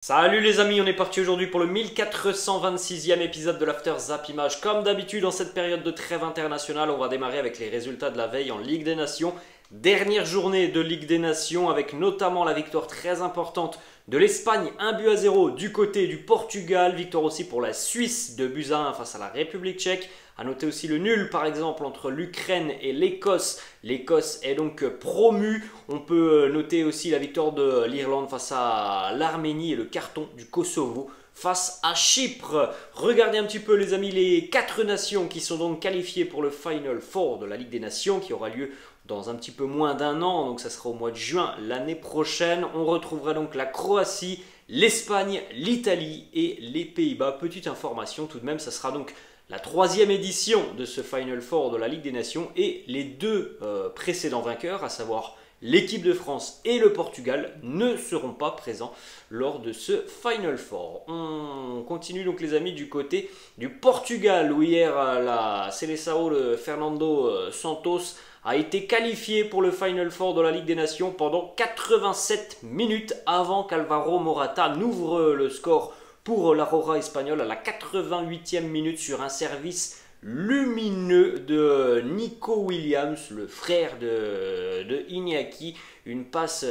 Salut les amis, on est parti aujourd'hui pour le 1426e épisode de l'After Zap Image. Comme d'habitude, en cette période de trêve internationale, on va démarrer avec les résultats de la veille en Ligue des Nations. Dernière journée de Ligue des Nations avec notamment la victoire très importante de l'Espagne, 1-0 du côté du Portugal. Victoire aussi pour la Suisse, 2-1 face à la République tchèque. A noter aussi le nul par exemple entre l'Ukraine et l'Écosse. L'Écosse est donc promue. On peut noter aussi la victoire de l'Irlande face à l'Arménie et le carton du Kosovo face à Chypre. Regardez un petit peu les amis les 4 nations qui sont donc qualifiées pour le Final Four de la Ligue des Nations qui aura lieu dans un petit peu moins d'un an, donc ça sera au mois de juin l'année prochaine. On retrouvera donc la Croatie, l'Espagne, l'Italie et les Pays-Bas. Petite information tout de même, ça sera donc la 3e édition de ce Final Four de la Ligue des Nations et les deux précédents vainqueurs, à savoir l'équipe de France et le Portugal, ne seront pas présents lors de ce Final Four. On continue donc les amis du côté du Portugal où hier la Seleção de Fernando Santos a été qualifié pour le Final Four de la Ligue des Nations pendant 87 minutes avant qu'Alvaro Morata n'ouvre le score pour l'Aurora espagnole à la 88e minute sur un service lumineux de Nico Williams, le frère de Iñaki. Une passe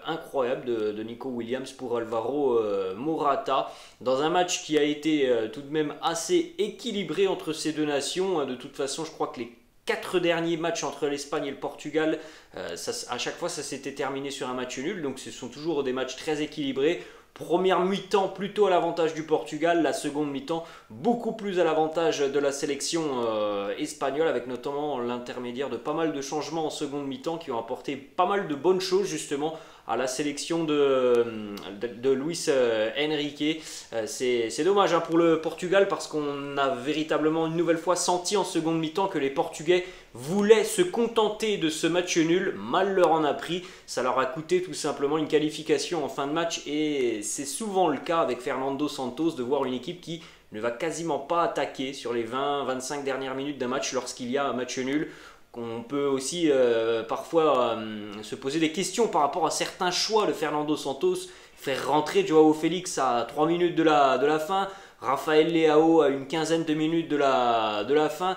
incroyable de Nico Williams pour Alvaro Morata dans un match qui a été tout de même assez équilibré entre ces deux nations. De toute façon, je crois que les 4 derniers matchs entre l'Espagne et le Portugal, à chaque fois ça s'était terminé sur un match nul, donc ce sont toujours des matchs très équilibrés. Première mi-temps plutôt à l'avantage du Portugal, la seconde mi-temps beaucoup plus à l'avantage de la sélection espagnole, avec notamment l'intermédiaire de pas mal de changements en seconde mi-temps qui ont apporté pas mal de bonnes choses justement à la sélection de Luis Enrique. C'est dommage pour le Portugal parce qu'on a véritablement une nouvelle fois senti en seconde mi-temps que les Portugais voulaient se contenter de ce match nul. Mal leur en a pris, ça leur a coûté tout simplement une qualification en fin de match et c'est souvent le cas avec Fernando Santos de voir une équipe qui ne va quasiment pas attaquer sur les 20-25 dernières minutes d'un match lorsqu'il y a un match nul. On peut aussi parfois se poser des questions par rapport à certains choix de Fernando Santos. Faire rentrer Joao Félix à 3 minutes de la fin, Rafael Leao à une quinzaine de minutes de la fin.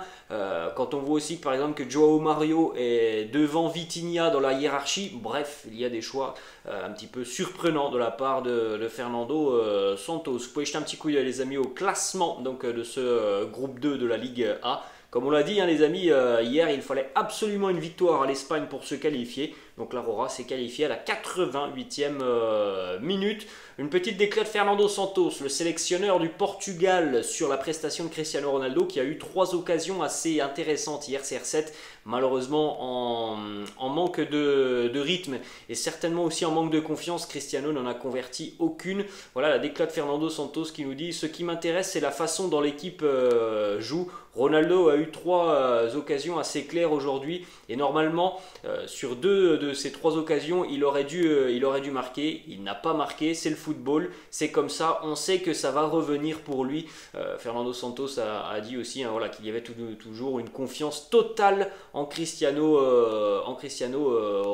Quand on voit aussi par exemple que Joao Mario est devant Vitinha dans la hiérarchie. Bref, il y a des choix un petit peu surprenants de la part de Fernando Santos. Vous pouvez jeter un petit coup d'œil les amis au classement donc, de ce groupe 2 de la Ligue A. Comme on l'a dit les amis, hier il fallait absolument une victoire à l'Espagne pour se qualifier. Donc l'Aurora s'est qualifiée à la 88e minute. Une petite déclat de Fernando Santos, le sélectionneur du Portugal, sur la prestation de Cristiano Ronaldo qui a eu 3 occasions assez intéressantes hier CR7. Malheureusement en manque de rythme et certainement aussi en manque de confiance, Cristiano n'en a converti aucune. Voilà la déclat de Fernando Santos qui nous dit « Ce qui m'intéresse c'est la façon dont l'équipe joue. Ronaldo a eu 3 occasions assez claires aujourd'hui et normalement sur 2 de ces 3 occasions il aurait dû marquer. Il n'a pas marqué, c'est le football, c'est comme ça, on sait que ça va revenir pour lui. Fernando Santos a dit aussi voilà, qu'il y avait toujours une confiance totale en Cristiano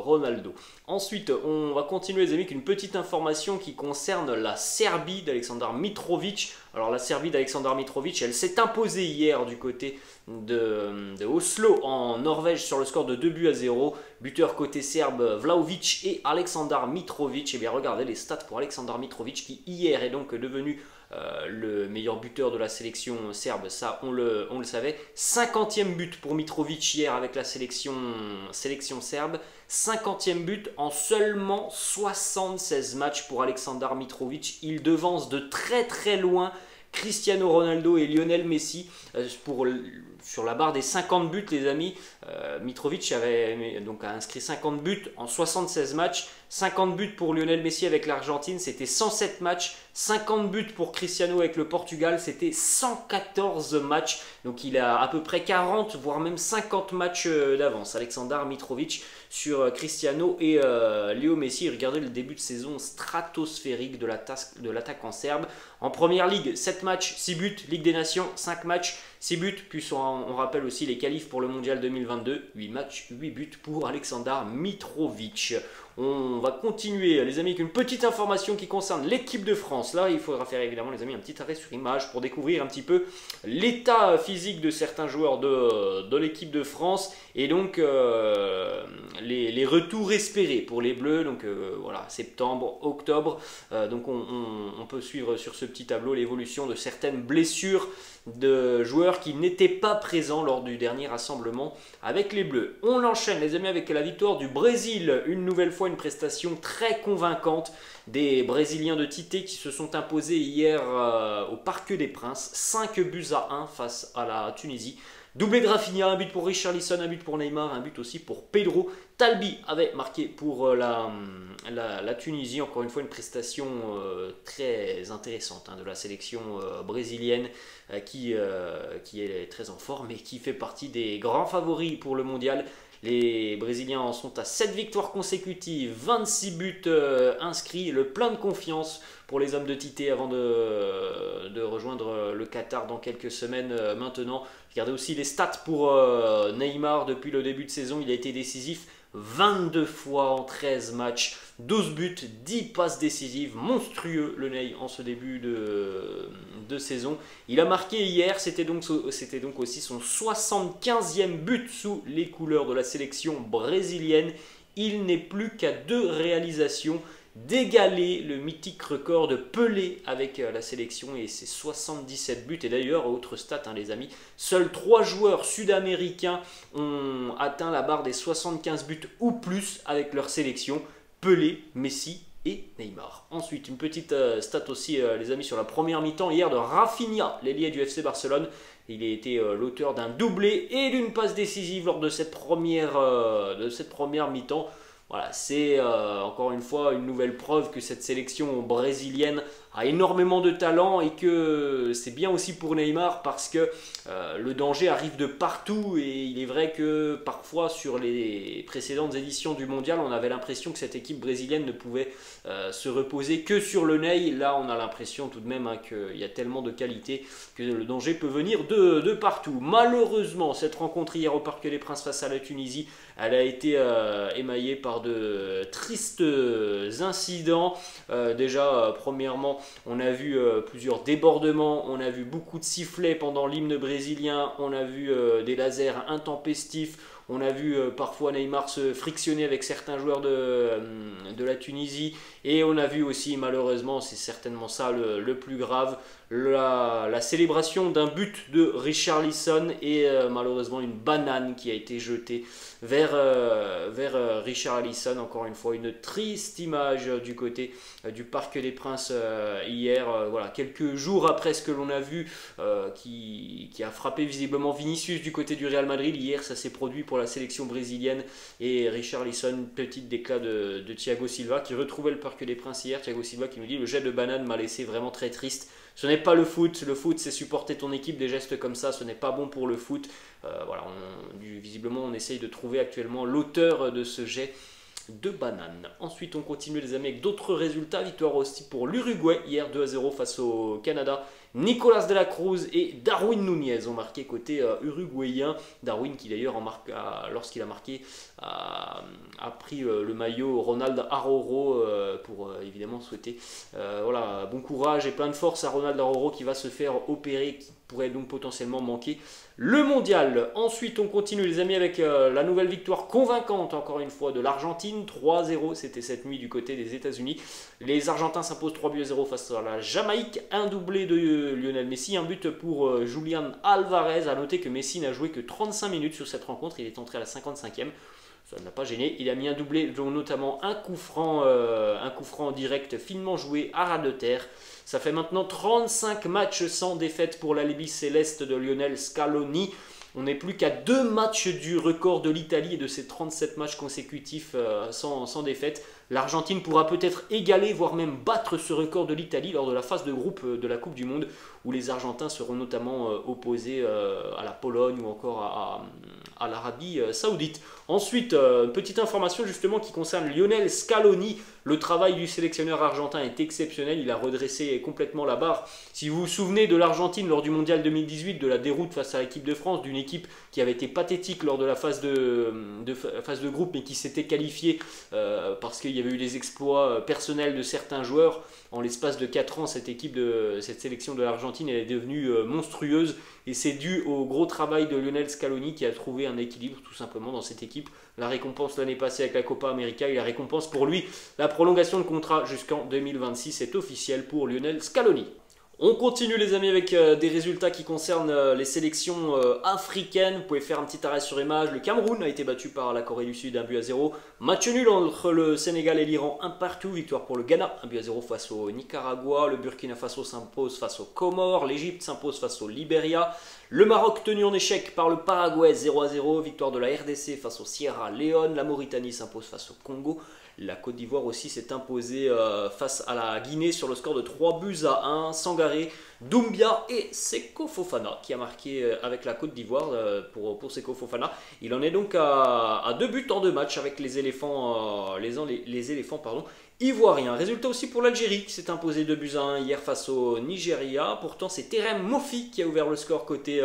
Ronaldo. Ensuite, on va continuer les amis avec une petite information qui concerne la Serbie d'Aleksandar Mitrovic. Alors la Serbie d'Aleksandar Mitrovic, elle s'est imposée hier du côté de Oslo en Norvège sur le score de 2-0. Buteur côté serbe Vlahovic et Aleksandar Mitrovic. Et bien regardez les stats pour Aleksandar Mitrovic qui hier est donc devenu le meilleur buteur de la sélection serbe, ça on le savait. 50e but pour Mitrovic hier avec la sélection serbe. 50e but en seulement 76 matchs pour Aleksandar Mitrovic. Il devance de très très loin Cristiano Ronaldo et Lionel Messi sur la barre des 50 buts les amis. Mitrovic avait donc inscrit 50 buts en 76 matchs. 50 buts pour Lionel Messi avec l'Argentine, c'était 107 matchs. 50 buts pour Cristiano avec le Portugal, c'était 114 matchs. Donc il a à peu près 40, voire même 50 matchs d'avance. Aleksandar Mitrovic sur Cristiano et Léo Messi. Regardez le début de saison stratosphérique de l'attaquant serbe. En première ligue, 7 matchs, 6 buts. Ligue des Nations, 5 matchs, 6 buts. Puis on rappelle aussi les qualifs pour le Mondial 2022. 8 matchs, 8 buts pour Aleksandar Mitrovic. On va continuer les amis avec une petite information qui concerne l'équipe de France. Là il faudra faire évidemment les amis un petit arrêt sur image pour découvrir un petit peu l'état physique de certains joueurs de l'équipe de France et donc les retours espérés pour les Bleus. Donc voilà, septembre, octobre, donc on peut suivre sur ce petit tableau l'évolution de certaines blessures de joueurs qui n'étaient pas présents lors du dernier rassemblement avec les Bleus. On enchaîne les amis avec la victoire du Brésil, une nouvelle fois une prestation très convaincante des Brésiliens de Tite qui se sont imposés hier au Parc des Princes, 5-1 face à la Tunisie. Doublé de Rafinha, un but pour Richarlison, un but pour Neymar, un but aussi pour Pedro. Talbi avait marqué pour la Tunisie. Encore une fois, une prestation très intéressante de la sélection brésilienne qui est très en forme et qui fait partie des grands favoris pour le mondial. Les Brésiliens en sont à 7 victoires consécutives, 26 buts inscrits, le plein de confiance pour les hommes de Tite avant de rejoindre le Qatar dans quelques semaines maintenant. Regardez aussi les stats pour Neymar depuis le début de saison, il a été décisif 22 fois en 13 matchs, 12 buts, 10 passes décisives, monstrueux le Ney en ce début de saison. Il a marqué hier, c'était donc aussi son 75e but sous les couleurs de la sélection brésilienne. Il n'est plus qu'à 2 réalisations d'égaler le mythique record de Pelé avec la sélection et ses 77 buts. Et d'ailleurs, autre stat les amis, seuls 3 joueurs sud-américains ont atteint la barre des 75 buts ou plus avec leur sélection, Pelé, Messi et Neymar. Ensuite, une petite stat aussi les amis sur la première mi-temps hier de Rafinha, l'ailier du FC Barcelone. Il a été l'auteur d'un doublé et d'une passe décisive lors de cette première mi-temps. Voilà, c'est encore une fois une nouvelle preuve que cette sélection brésilienne a énormément de talent et que c'est bien aussi pour Neymar parce que le danger arrive de partout et il est vrai que parfois sur les précédentes éditions du mondial on avait l'impression que cette équipe brésilienne ne pouvait se reposer que sur le Ney. Là on a l'impression tout de même qu'il y a tellement de qualité que le danger peut venir de partout. Malheureusement cette rencontre hier au Parc des Princes face à la Tunisie, elle a été émaillée par de tristes incidents. Déjà premièrement on a vu plusieurs débordements, on a vu beaucoup de sifflets pendant l'hymne brésilien, on a vu des lasers intempestifs, on a vu parfois Neymar se frictionner avec certains joueurs de la Tunisie et on a vu aussi malheureusement, c'est certainement ça le plus grave, la célébration d'un but de Richarlison et malheureusement une banane qui a été jetée vers Richarlison. Encore une fois une triste image du côté du Parc des Princes hier, voilà, quelques jours après ce que l'on a vu qui a frappé visiblement Vinicius du côté du Real Madrid. Hier ça s'est produit pour la sélection brésilienne et Richarlison, petite déclat de Thiago Silva qui retrouvait le Parc des Princes hier. Thiago Silva qui nous dit: le jet de banane m'a laissé vraiment très triste. Ce n'est pas le foot c'est supporter ton équipe, des gestes comme ça, ce n'est pas bon pour le foot. Voilà, visiblement on essaye de trouver actuellement l'auteur de ce jet de banane. Ensuite on continue les amis avec d'autres résultats. Victoire aussi pour l'Uruguay hier 2-0 face au Canada. Nicolas de la Cruz et Darwin Núñez ont marqué côté uruguayen. Darwin qui d'ailleurs lorsqu'il a marqué a pris le maillot Ronald Araujo pour évidemment souhaiter voilà, bon courage et plein de force à Ronald Araujo qui va se faire opérer, qui pourrait donc potentiellement manquer le mondial. Ensuite on continue les amis avec la nouvelle victoire convaincante encore une fois de l'Argentine, 3-0, c'était cette nuit du côté des États-Unis. Les Argentins s'imposent 3-0 face à la Jamaïque, un doublé de Lionel Messi, un but pour Julián Álvarez. A noter que Messi n'a joué que 35 minutes sur cette rencontre, il est entré à la 55e. Ça ne l'a pas gêné, il a mis un doublé, dont notamment un coup franc direct finement joué à ras de terre. Ça fait maintenant 35 matchs sans défaite pour l'Albi Céleste de Lionel Scaloni. On n'est plus qu'à 2 matchs du record de l'Italie et de ses 37 matchs consécutifs sans défaite. l'Argentine pourra peut-être égaler, voire même battre ce record de l'Italie lors de la phase de groupe de la Coupe du Monde, où les Argentins seront notamment opposés à la Pologne ou encore à l'Arabie Saoudite. Ensuite, petite information justement qui concerne Lionel Scaloni. Le travail du sélectionneur argentin est exceptionnel, il a redressé complètement la barre. Si vous vous souvenez de l'Argentine lors du Mondial 2018, de la déroute face à l'équipe de France, d'une équipe qui avait été pathétique lors de la phase de groupe, mais qui s'était qualifiée parce qu'il y avait eu des exploits personnels de certains joueurs. En l'espace de 4 ans, cette sélection de l'Argentine est devenue monstrueuse, et c'est dû au gros travail de Lionel Scaloni qui a trouvé un équilibre tout simplement dans cette équipe. La récompense l'année passée avec la Copa América et la récompense pour lui, la prolongation de contrat jusqu'en 2026 est officielle pour Lionel Scaloni. On continue les amis avec des résultats qui concernent les sélections africaines. Vous pouvez faire un petit arrêt sur image. Le Cameroun a été battu par la Corée du Sud 1-0. Match nul entre le Sénégal et l'Iran 1-1. Victoire pour le Ghana 1-0 face au Nicaragua. Le Burkina Faso s'impose face aux Comores. L'Égypte s'impose face au Libéria. Le Maroc tenu en échec par le Paraguay 0-0. Victoire de la RDC face au Sierra Leone. La Mauritanie s'impose face au Congo. La Côte d'Ivoire aussi s'est imposée face à la Guinée sur le score de 3-1. Sangaré, Doumbia et Seko Fofana qui a marqué avec la Côte d'Ivoire pour Seko Fofana. Il en est donc à 2 buts en 2 matchs avec les éléphants, les éléphants ivoiriens. Résultat aussi pour l'Algérie qui s'est imposé 2-1 hier face au Nigeria. Pourtant c'est Terem Mofi qui a ouvert le score côté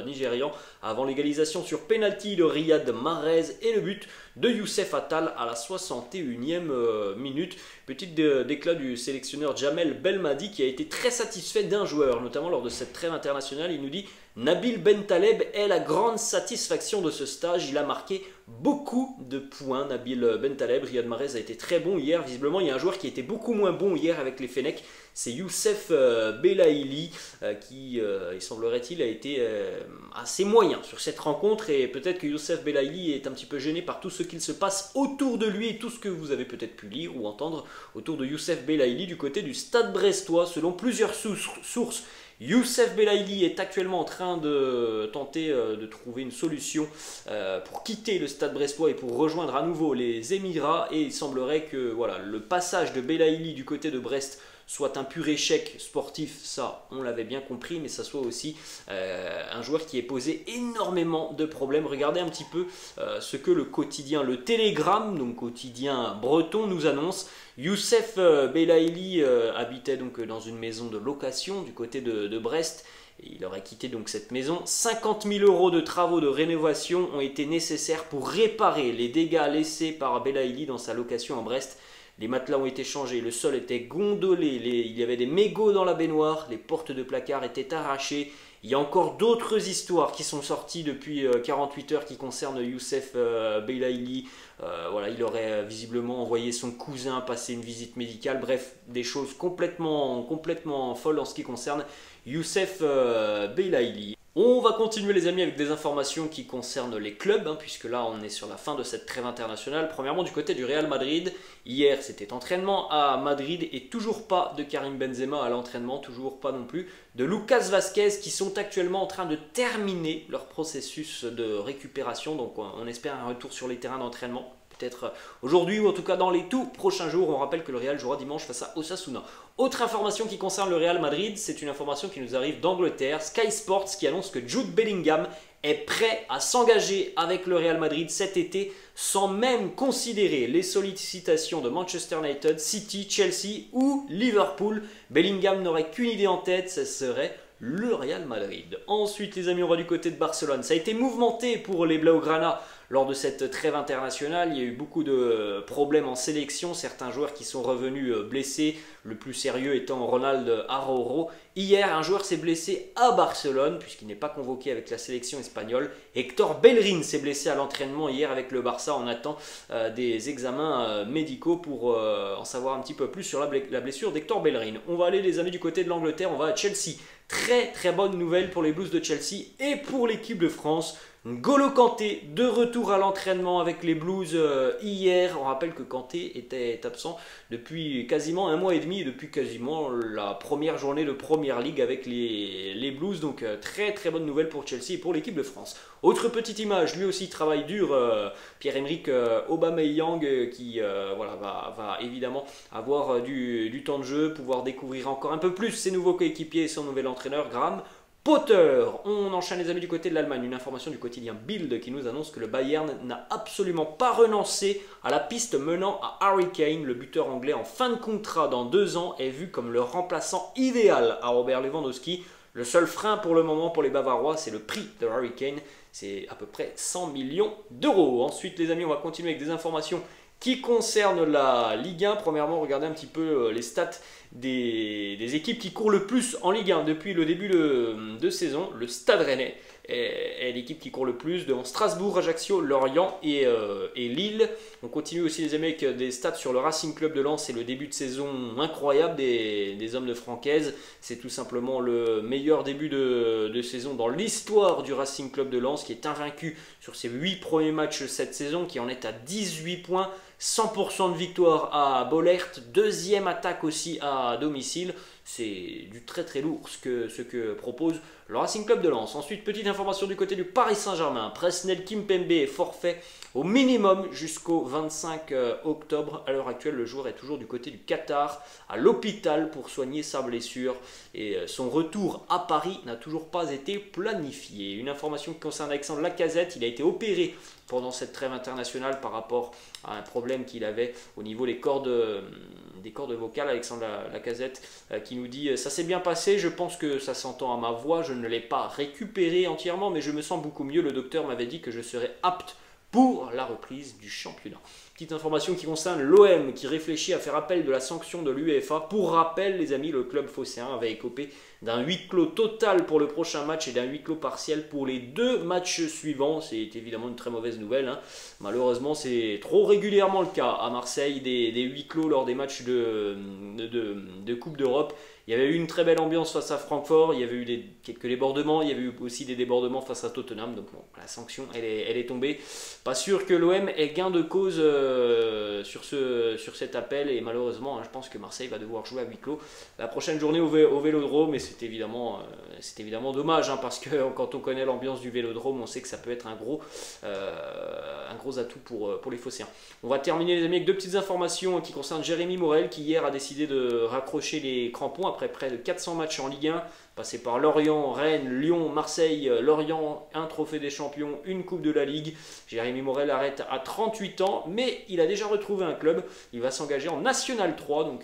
nigérian avant l'égalisation sur penalty de Riyad Mahrez et le but de Youssef Attal à la 61e minute. Petit déclat du sélectionneur Jamel Belmadi qui a été très satisfait d'un joueur, notamment lors de cette trêve internationale. Il nous dit: Nabil Bentaleb est la grande satisfaction de ce stage. Il a marqué beaucoup de points, Nabil Bentaleb. Riyad Mahrez a été très bon hier. Visiblement, il y a un joueur qui était beaucoup moins bon hier avec les Fennecs. C'est Youssef Belaïli qui, il semblerait-il, a été assez moyen sur cette rencontre. Et peut-être que Youssef Belaïli est un petit peu gêné par tout ce qu'il se passe autour de lui et tout ce que vous avez peut-être pu lire ou entendre autour de Youssef Belaïli du côté du Stade brestois. Selon plusieurs sources, Youssef Belaïli est actuellement en train de tenter de trouver une solution pour quitter le Stade brestois et pour rejoindre à nouveau les Émirats. Et il semblerait que voilà, le passage de Belaïli du côté de Brest soit un pur échec sportif, ça on l'avait bien compris, mais ça soit aussi un joueur qui ait posé énormément de problèmes. Regardez un petit peu ce que le quotidien, le Télégramme, donc quotidien breton, nous annonce. Youssef Belaïli habitait donc dans une maison de location du côté de Brest. Et il aurait quitté donc cette maison. 50 000 € de travaux de rénovation ont été nécessaires pour réparer les dégâts laissés par Belaïli dans sa location à Brest. Les matelas ont été changés, le sol était gondolé, il y avait des mégots dans la baignoire, les portes de placard étaient arrachées. Il y a encore d'autres histoires qui sont sorties depuis 48 heures qui concernent Youssef Belaïli. Voilà, il aurait visiblement envoyé son cousin passer une visite médicale. Bref, des choses complètement folles en ce qui concerne Youssef Belaïli. On va continuer les amis avec des informations qui concernent les clubs, puisque là on est sur la fin de cette trêve internationale. Premièrement du côté du Real Madrid, hier c'était entraînement à Madrid et toujours pas de Karim Benzema à l'entraînement, toujours pas non plus de Lucas Vazquez qui sont actuellement en train de terminer leur processus de récupération. Donc on espère un retour sur les terrains d'entraînement. Peut-être aujourd'hui ou en tout cas dans les tout prochains jours. On rappelle que le Real jouera dimanche face à Osasuna. Autre information qui concerne le Real Madrid, c'est une information qui nous arrive d'Angleterre. Sky Sports qui annonce que Jude Bellingham est prêt à s'engager avec le Real Madrid cet été sans même considérer les sollicitations de Manchester United, City, Chelsea ou Liverpool. Bellingham n'aurait qu'une idée en tête, ce serait le Real Madrid. Ensuite les amis, on va du côté de Barcelone. Ça a été mouvementé pour les Blaugrana lors de cette trêve internationale. Il y a eu beaucoup de problèmes en sélection, certains joueurs qui sont revenus blessés, le plus sérieux étant Ronald Araujo. Hier, un joueur s'est blessé à Barcelone puisqu'il n'est pas convoqué avec la sélection espagnole. Hector Bellerin s'est blessé à l'entraînement hier avec le Barça. On attend des examens médicaux pour en savoir un petit peu plus sur la blessure d'Hector Bellerin. On va aller les amis du côté de l'Angleterre, on va à Chelsea. Très bonne nouvelle pour les Blues de Chelsea et pour l'équipe de France. N'Golo Kanté de retour à l'entraînement avec les Blues hier. On rappelle que Kanté était absent depuis quasiment un mois et demi, depuis quasiment la première journée de Première Ligue avec les Blues. Donc très très bonne nouvelle pour Chelsea et pour l'équipe de France. Autre petite image, lui aussi travaille dur, Pierre-Emerick Aubameyang qui voilà, va évidemment avoir du temps de jeu, pouvoir découvrir encore un peu plus ses nouveaux coéquipiers et son nouvel entraîneur Graham Potter. On enchaîne les amis du côté de l'Allemagne. Une information du quotidien Bild qui nous annonce que le Bayern n'a absolument pas renoncé à la piste menant à Harry Kane. Le buteur anglais en fin de contrat dans 2 ans est vu comme le remplaçant idéal à Robert Lewandowski. Le seul frein pour le moment pour les Bavarois, c'est le prix de Harry Kane. C'est à peu près 100 millions d'euros. Ensuite les amis, on va continuer avec des informations qui concerne la Ligue 1. Premièrement, regardez un petit peu les stats des équipes qui courent le plus en Ligue 1 depuis le début de saison. Le Stade Rennais est l'équipe qui court le plus devant Strasbourg, Ajaccio, Lorient et Lille. On continue aussi les amis avec des stats sur le Racing Club de Lens et le début de saison incroyable des hommes de Francaise. C'est tout simplement le meilleur début de saison dans l'histoire du Racing Club de Lens, qui est invaincu sur ses 8 premiers matchs cette saison, qui en est à 18 points. 100% de victoire à Bollert, deuxième attaque aussi à domicile. C'est du très très lourd ce que propose le Racing Club de Lens. Ensuite, petite information du côté du Paris Saint-Germain. Presnel Kimpembe est forfait au minimum jusqu'au 25 octobre. À l'heure actuelle, le joueur est toujours du côté du Qatar, à l'hôpital pour soigner sa blessure. Et son retour à Paris n'a toujours pas été planifié. Une information qui concerne Alexandre Lacazette. Il a été opéré pendant cette trêve internationale par rapport à un problème qu'il avait au niveau des cordes vocales. Alexandre Lacazette qui nous dit « Ça s'est bien passé, je pense que ça s'entend à ma voix, je ne l'ai pas récupéré entièrement, mais je me sens beaucoup mieux. Le docteur m'avait dit que je serais apte pour la reprise du championnat. » Petite information qui concerne l'OM qui réfléchit à faire appel de la sanction de l'UEFA. Pour rappel, les amis, le club phocéen avait écopé d'un huis clos total pour le prochain match et d'un huis clos partiel pour les 2 matchs suivants. C'est évidemment une très mauvaise nouvelle, hein. Malheureusement, c'est trop régulièrement le cas à Marseille, des huis clos lors des matchs de Coupe d'Europe. Il y avait eu une très belle ambiance face à Francfort, il y avait eu quelques débordements, il y avait eu aussi des débordements face à Tottenham, donc bon, la sanction elle est tombée. Pas sûr que l'OM ait gain de cause sur cet appel, et malheureusement, hein, je pense que Marseille va devoir jouer à huis clos la prochaine journée au Vélodrome, et c'est évidemment dommage, hein, parce que quand on connaît l'ambiance du Vélodrome, on sait que ça peut être un gros atout pour les Phocéens. On va terminer les amis avec 2 petites informations qui concernent Jérémy Morel, qui hier a décidé de raccrocher les crampons après près de 400 matchs en Ligue 1, passé par Lorient, Rennes, Lyon, Marseille, Lorient, un trophée des champions, une coupe de la Ligue. Jérémy Morel arrête à 38 ans, mais il a déjà retrouvé un club. Il va s'engager en National 3, donc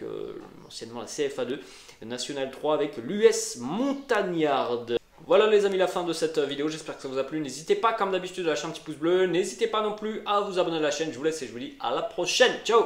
anciennement la CFA2, National 3 avec l'US Montagnard. Voilà les amis, la fin de cette vidéo, j'espère que ça vous a plu. N'hésitez pas comme d'habitude à lâcher un petit pouce bleu, n'hésitez pas non plus à vous abonner à la chaîne. Je vous laisse et je vous dis à la prochaine, ciao.